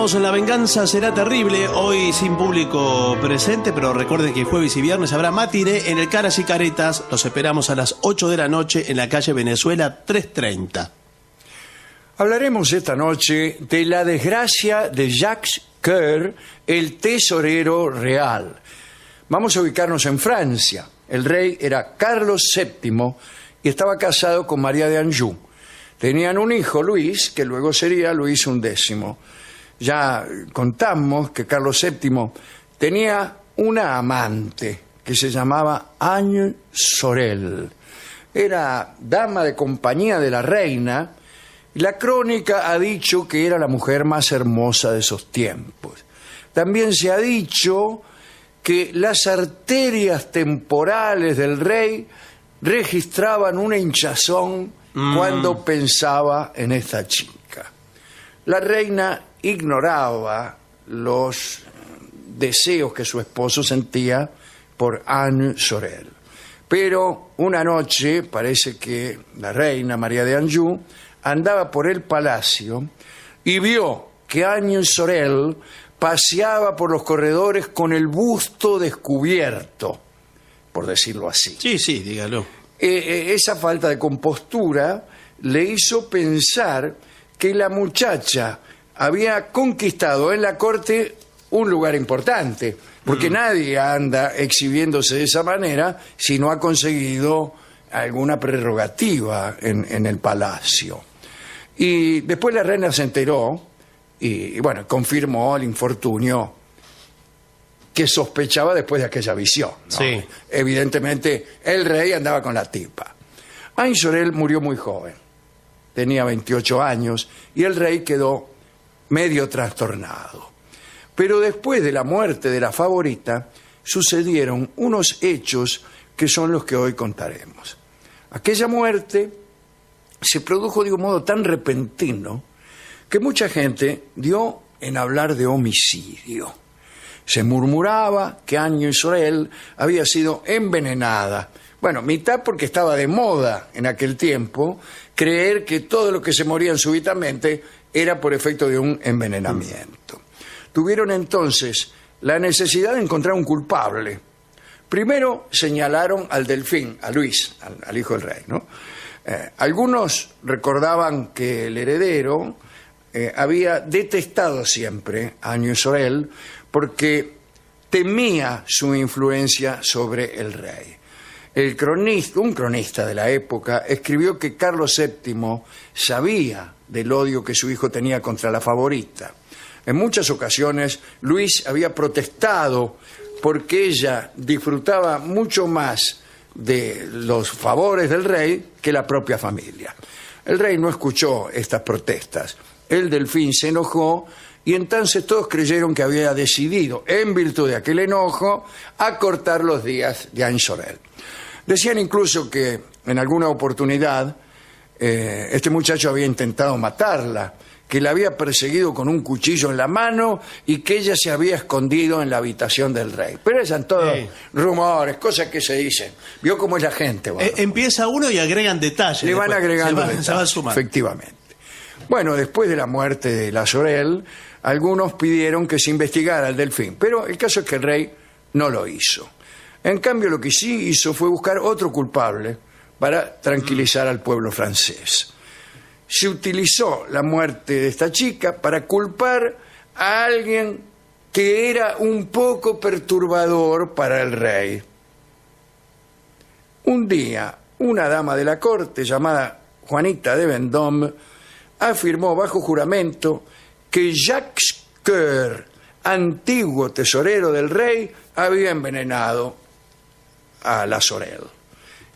Estamos en La Venganza Será Terrible, hoy sin público presente, pero recuerden que jueves y viernes habrá matiné en el Caras y Caretas. Los esperamos a las 8 de la noche en la calle Venezuela 330. Hablaremos esta noche de la desgracia de Jacques Coeur, el tesorero real. Vamos a ubicarnos en Francia. El rey era Carlos VII y estaba casado con María de Anjou. Tenían un hijo, Luis, que luego sería Luis XI. Ya contamos que Carlos VII tenía una amante que se llamaba Anne Sorel. Era dama de compañía de la reina y la crónica ha dicho que era la mujer más hermosa de esos tiempos. También se ha dicho que las arterias temporales del rey registraban una hinchazón cuando pensaba en esta chica. La reina ignoraba los deseos que su esposo sentía por Anne Sorel. Pero una noche parece que la reina María de Anjou andaba por el palacio y vio que Anne Sorel paseaba por los corredores con el busto descubierto, por decirlo así. Sí, dígalo. Esa falta de compostura le hizo pensar que la muchacha había conquistado en la corte un lugar importante, porque nadie anda exhibiéndose de esa manera si no ha conseguido alguna prerrogativa en el palacio. Y después la reina se enteró y bueno, confirmó el infortunio que sospechaba después de aquella visión, ¿no? Sí. Evidentemente, el rey andaba con la tipa. Anne Sorel murió muy joven, tenía 28 años, y el rey quedó medio trastornado. Pero después de la muerte de la favorita, sucedieron unos hechos que son los que hoy contaremos. Aquella muerte se produjo de un modo tan repentino que mucha gente dio en hablar de homicidio. Se murmuraba que Anne Sorel había sido envenenada. Bueno, mitad porque estaba de moda en aquel tiempo creer que todo lo que se morían súbitamente era por efecto de un envenenamiento. Tuvieron entonces la necesidad de encontrar un culpable. Primero señalaron al Delfín, a Luis, al hijo del rey, ¿no? Algunos recordaban que el heredero había detestado siempre a Anne Sorel porque temía su influencia sobre el rey. Un cronista de la época escribió que Carlos VII sabía del odio que su hijo tenía contra la favorita. En muchas ocasiones Luis había protestado porque ella disfrutaba mucho más de los favores del rey que la propia familia. El rey no escuchó estas protestas. El Delfín se enojó y entonces todos creyeron que había decidido, en virtud de aquel enojo, acortar los días de Anne Sorel. Decían incluso que en alguna oportunidad este muchacho había intentado matarla, que la había perseguido con un cuchillo en la mano y que ella se había escondido en la habitación del rey. Pero eran todos rumores, cosas que se dicen. Vio cómo es la gente. Bueno. Empieza uno y agregan detalles. Le van agregando detalles. Se va sumando. Efectivamente. Bueno, después de la muerte de la Sorel, algunos pidieron que se investigara al Delfín, pero el caso es que el rey no lo hizo. En cambio, lo que sí hizo fue buscar otro culpable para tranquilizar al pueblo francés. Se utilizó la muerte de esta chica para culpar a alguien que era un poco perturbador para el rey. Un día, una dama de la corte llamada Juanita de Vendôme afirmó bajo juramento que Jacques Coeur, antiguo tesorero del rey, había envenenado a la Sorel.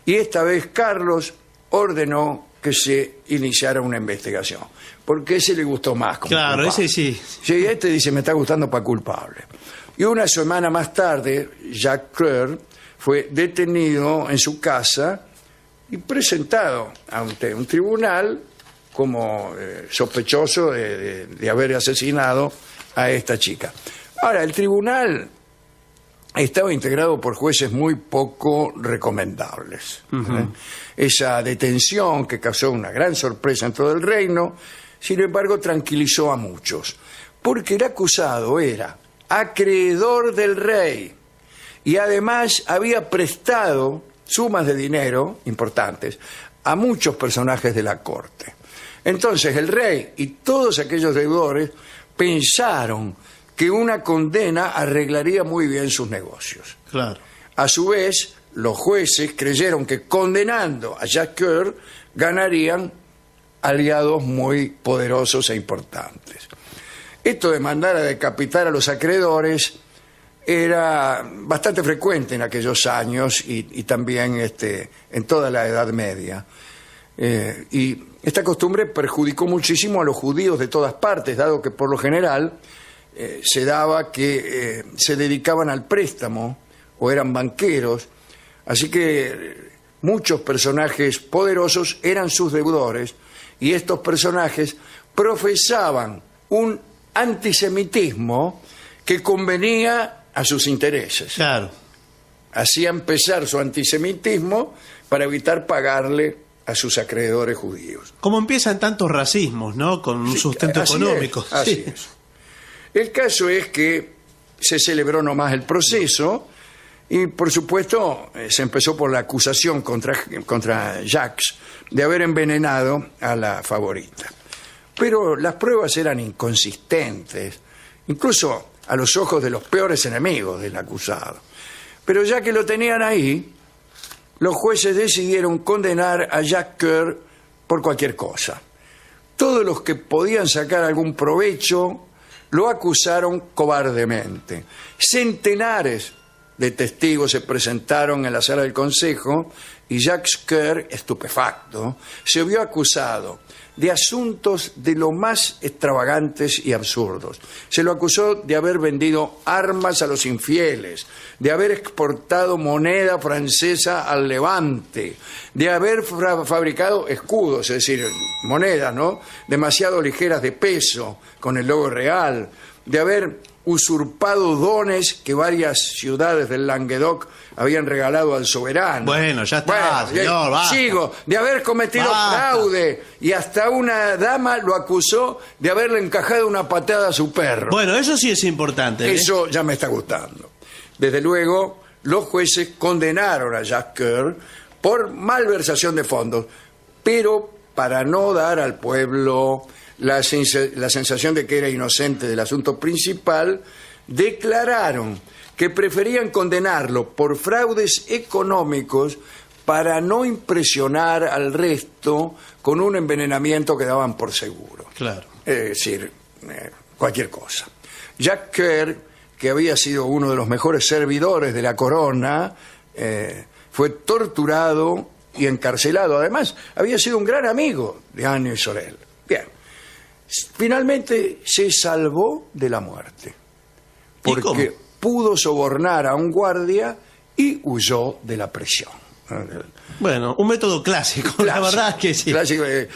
Y esta vez Carlos ordenó que se iniciara una investigación, porque ese le gustó más como claro, culpable. ese sí. Sí, este dice, me está gustando para culpable. Y una semana más tarde, Jacques Coeur fue detenido en su casa y presentado ante un tribunal como sospechoso de haber asesinado a esta chica. Ahora, el tribunal estaba integrado por jueces muy poco recomendables. Esa detención, que causó una gran sorpresa en todo el reino, sin embargo, tranquilizó a muchos, porque el acusado era acreedor del rey y además había prestado sumas de dinero importantes a muchos personajes de la corte. Entonces el rey y todos aquellos deudores pensaron que una condena arreglaría muy bien sus negocios. Claro. A su vez, los jueces creyeron que condenando a Jacques Coeur ganarían aliados muy poderosos e importantes. Esto de mandar a decapitar a los acreedores era bastante frecuente en aquellos años y también en toda la Edad Media. Y esta costumbre perjudicó muchísimo a los judíos de todas partes, dado que por lo general se daba que se dedicaban al préstamo o eran banqueros, así que muchos personajes poderosos eran sus deudores y estos personajes profesaban un antisemitismo que convenía a sus intereses. Claro. Hacían pesar su antisemitismo para evitar pagarle a sus acreedores judíos. Como empiezan tantos racismos, ¿no? Con un sustento económico. Así es. El caso es que se celebró nomás el proceso y, por supuesto, se empezó por la acusación contra Jacques de haber envenenado a la favorita. Pero las pruebas eran inconsistentes, incluso a los ojos de los peores enemigos del acusado. Pero ya que lo tenían ahí, los jueces decidieron condenar a Jacques Coeur por cualquier cosa. Todos los que podían sacar algún provecho lo acusaron cobardemente. Centenares de testigos se presentaron en la sala del consejo y Jacques Coeur, estupefacto, se vio acusado de asuntos de lo más extravagantes y absurdos. Se lo acusó de haber vendido armas a los infieles, de haber exportado moneda francesa al Levante, de haber fabricado escudos, es decir, monedas, ¿no?, demasiado ligeras de peso, con el logo real, de haber usurpado dones que varias ciudades del Languedoc habían regalado al soberano. Bueno, ya está, señor, basta. Sigo, de haber cometido fraude, y hasta una dama lo acusó de haberle encajado una patada a su perro. Bueno, eso sí es importante, ¿eh? Eso ya me está gustando. Desde luego, los jueces condenaron a Jacques Coeur por malversación de fondos, pero para no dar al pueblo la sensación de que era inocente del asunto principal, declararon que preferían condenarlo por fraudes económicos para no impresionar al resto con un envenenamiento que daban por seguro. Claro. Es decir, cualquier cosa. Jacques Coeur, que había sido uno de los mejores servidores de la corona, fue torturado y encarcelado. Además, había sido un gran amigo de Anne Sorel. Bien. Finalmente se salvó de la muerte, porque pudo sobornar a un guardia y huyó de la prisión. Bueno, un método clásico, la verdad que sí.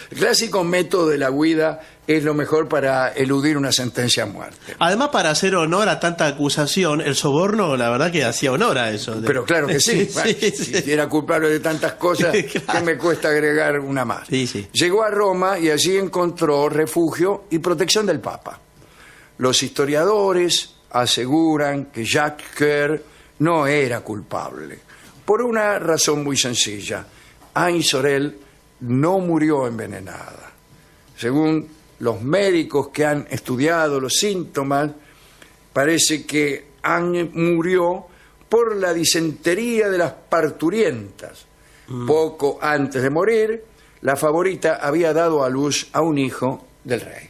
Clásico método de la huida es lo mejor para eludir una sentencia a muerte. Además, para hacer honor a tanta acusación, el soborno, la verdad que hacía honor a eso. Pero claro que sí. Bueno, sí. Si era culpable de tantas cosas, claro, ¿qué me cuesta agregar una más? Sí. Llegó a Roma y allí encontró refugio y protección del Papa. Los historiadores aseguran que Jacques Coeur no era culpable, por una razón muy sencilla. Anne Sorel no murió envenenada. Según los médicos que han estudiado los síntomas, parece que Anne murió por la disentería de las parturientas. Poco antes de morir, la favorita había dado a luz a un hijo del rey.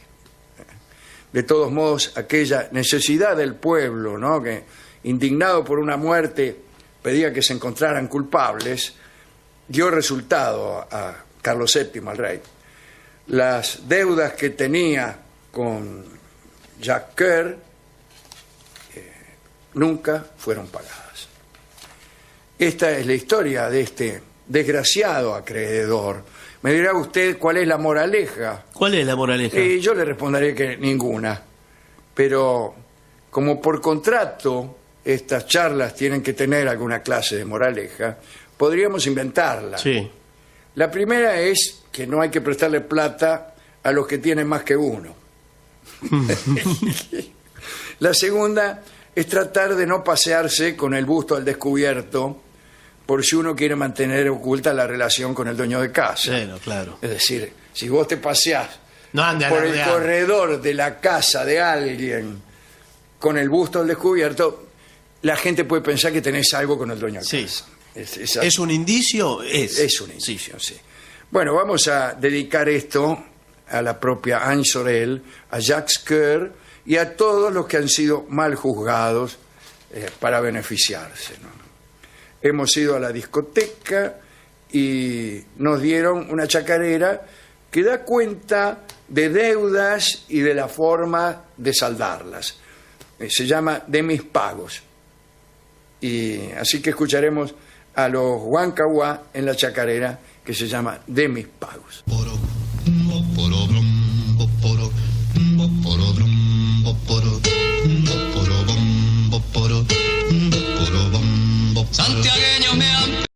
De todos modos, aquella necesidad del pueblo, ¿no?, que, indignado por una muerte, pedía que se encontraran culpables, dio resultado a Carlos VII, al rey. Las deudas que tenía con Jacques Coeur nunca fueron pagadas. Esta es la historia de este desgraciado acreedor. Me dirá usted cuál es la moraleja. ¿Cuál es la moraleja? Y yo le responderé que ninguna. Pero como por contrato estas charlas tienen que tener alguna clase de moraleja, podríamos inventarla. Sí. La primera es que no hay que prestarle plata a los que tienen más que uno. La segunda es tratar de no pasearse con el busto al descubierto por si uno quiere mantener oculta la relación con el dueño de casa. Bueno, claro. Es decir, si vos te paseás No ande por el alardeando. corredor de la casa de alguien con el busto al descubierto, la gente puede pensar que tenés algo con el dueño de Sí. casa. ¿Es un indicio? Es un indicio, sí. Bueno, vamos a dedicar esto a la propia Anne Sorel, a Jacques Coeur y a todos los que han sido mal juzgados para beneficiarse, ¿no? Hemos ido a la discoteca y nos dieron una chacarera que da cuenta de deudas y de la forma de saldarlas. Se llama De mis pagos. Y así que escucharemos a los Huancahuá en la chacarera que se llama De mis pagos. Santiago